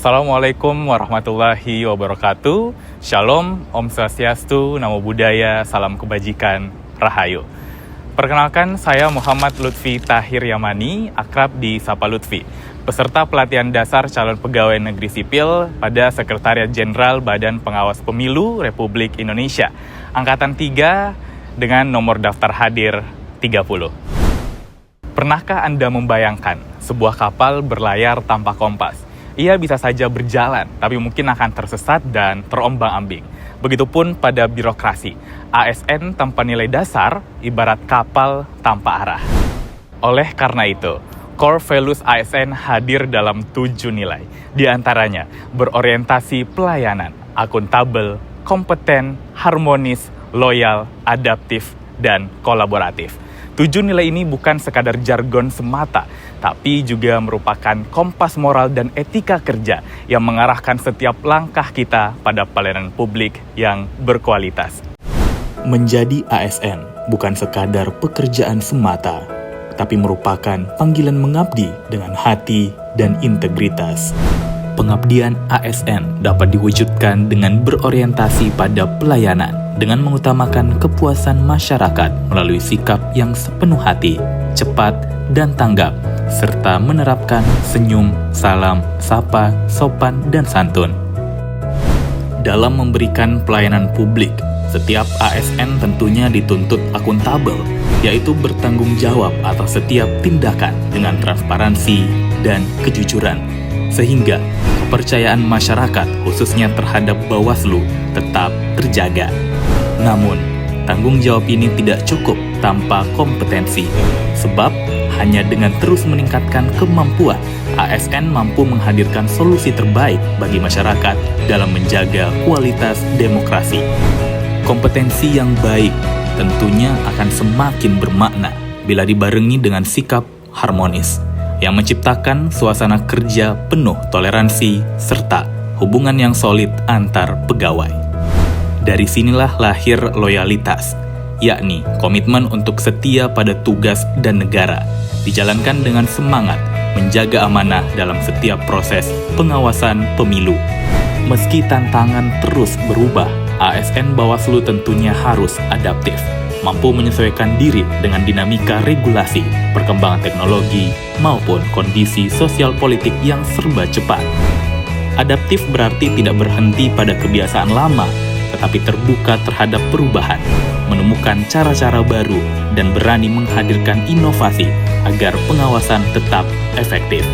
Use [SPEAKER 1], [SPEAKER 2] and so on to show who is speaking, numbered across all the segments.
[SPEAKER 1] Assalamualaikum warahmatullahi wabarakatuh. Shalom, Om Swastiastu, Namo Buddhaya, Salam Kebajikan, Rahayu. Perkenalkan, saya Muhammad Lutfi Tahir Yamani, akrab disapa Lutfi, peserta pelatihan dasar calon pegawai negeri sipil pada Sekretariat Jenderal Badan Pengawas Pemilu Republik Indonesia, Angkatan 3 dengan nomor daftar hadir 30. Pernahkah Anda membayangkan sebuah kapal berlayar tanpa kompas? Ia bisa saja berjalan, tapi mungkin akan tersesat dan terombang-ambing. Begitupun pada birokrasi. ASN tanpa nilai dasar ibarat kapal tanpa arah. Oleh karena itu, core values ASN hadir dalam 7 nilai. Di antaranya, berorientasi pelayanan, akuntabel, kompeten, harmonis, loyal, adaptif, dan kolaboratif. 7 nilai ini bukan sekadar jargon semata, tapi juga merupakan kompas moral dan etika kerja yang mengarahkan setiap langkah kita pada pelayanan publik yang berkualitas.
[SPEAKER 2] Menjadi ASN bukan sekadar pekerjaan semata, tapi merupakan panggilan mengabdi dengan hati dan integritas. Pengabdian ASN dapat diwujudkan dengan berorientasi pada pelayanan, dengan mengutamakan kepuasan masyarakat melalui sikap yang sepenuh hati, cepat, dan tanggap, serta menerapkan senyum, salam, sapa, sopan, dan santun. Dalam memberikan pelayanan publik, setiap ASN tentunya dituntut akuntabel, yaitu bertanggung jawab atas setiap tindakan dengan transparansi dan kejujuran, sehingga kepercayaan masyarakat khususnya terhadap Bawaslu tetap terjaga. Namun, tanggung jawab ini tidak cukup tanpa kompetensi, sebab hanya dengan terus meningkatkan kemampuan, ASN mampu menghadirkan solusi terbaik bagi masyarakat dalam menjaga kualitas demokrasi. Kompetensi yang baik tentunya akan semakin bermakna bila dibarengi dengan sikap harmonis yang menciptakan suasana kerja penuh toleransi serta hubungan yang solid antar pegawai. Dari sinilah lahir loyalitas, yakni komitmen untuk setia pada tugas dan negara, dijalankan dengan semangat menjaga amanah dalam setiap proses pengawasan pemilu. Meski tantangan terus berubah, ASN Bawaslu tentunya harus adaptif, mampu menyesuaikan diri dengan dinamika regulasi, perkembangan teknologi, maupun kondisi sosial politik yang serba cepat. Adaptif berarti tidak berhenti pada kebiasaan lama, tetapi terbuka terhadap perubahan, menemukan cara-cara baru, dan berani menghadirkan inovasi agar pengawasan tetap efektif.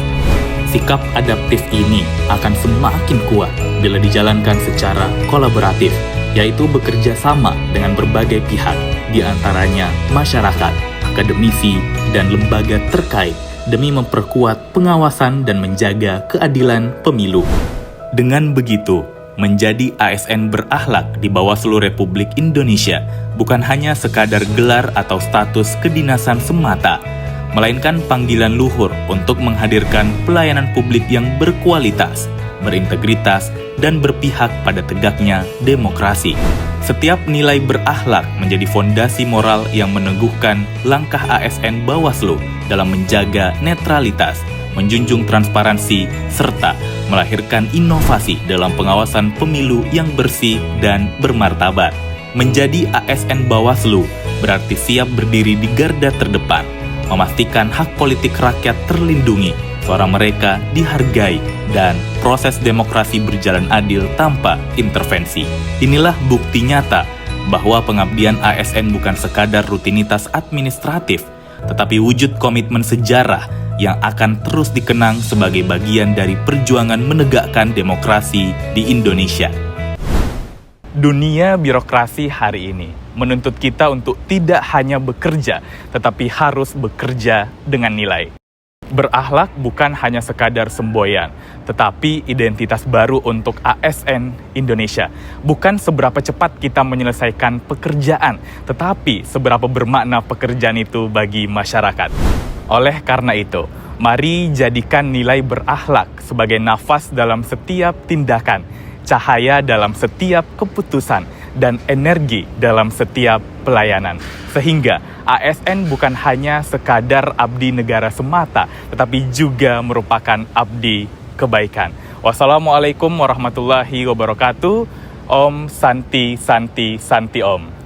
[SPEAKER 2] Sikap adaptif ini akan semakin kuat bila dijalankan secara kolaboratif, yaitu bekerja sama dengan berbagai pihak, di antaranya masyarakat, akademisi, dan lembaga terkait demi memperkuat pengawasan dan menjaga keadilan pemilu. Dengan begitu, menjadi ASN berakhlak di Bawaslu Republik Indonesia bukan hanya sekadar gelar atau status kedinasan semata, melainkan panggilan luhur untuk menghadirkan pelayanan publik yang berkualitas, berintegritas, dan berpihak pada tegaknya demokrasi. Setiap nilai berakhlak menjadi fondasi moral yang meneguhkan langkah ASN Bawaslu dalam menjaga netralitas, menjunjung transparansi, serta melahirkan inovasi dalam pengawasan pemilu yang bersih dan bermartabat. Menjadi ASN Bawaslu berarti siap berdiri di garda terdepan, memastikan hak politik rakyat terlindungi, suara mereka dihargai, dan proses demokrasi berjalan adil tanpa intervensi. Inilah bukti nyata bahwa pengabdian ASN bukan sekadar rutinitas administratif, tetapi wujud komitmen sejarah yang akan terus dikenang sebagai bagian dari perjuangan menegakkan demokrasi di Indonesia.
[SPEAKER 1] Dunia birokrasi hari ini menuntut kita untuk tidak hanya bekerja, tetapi harus bekerja dengan nilai. Berakhlak bukan hanya sekadar semboyan, tetapi identitas baru untuk ASN Indonesia. Bukan seberapa cepat kita menyelesaikan pekerjaan, tetapi seberapa bermakna pekerjaan itu bagi masyarakat. Oleh karena itu, mari jadikan nilai berakhlak sebagai nafas dalam setiap tindakan, cahaya dalam setiap keputusan, dan energi dalam setiap pelayanan. Sehingga ASN bukan hanya sekadar abdi negara semata, tetapi juga merupakan abdi kebaikan. Wassalamualaikum warahmatullahi wabarakatuh. Om Santi Santi Santi Om.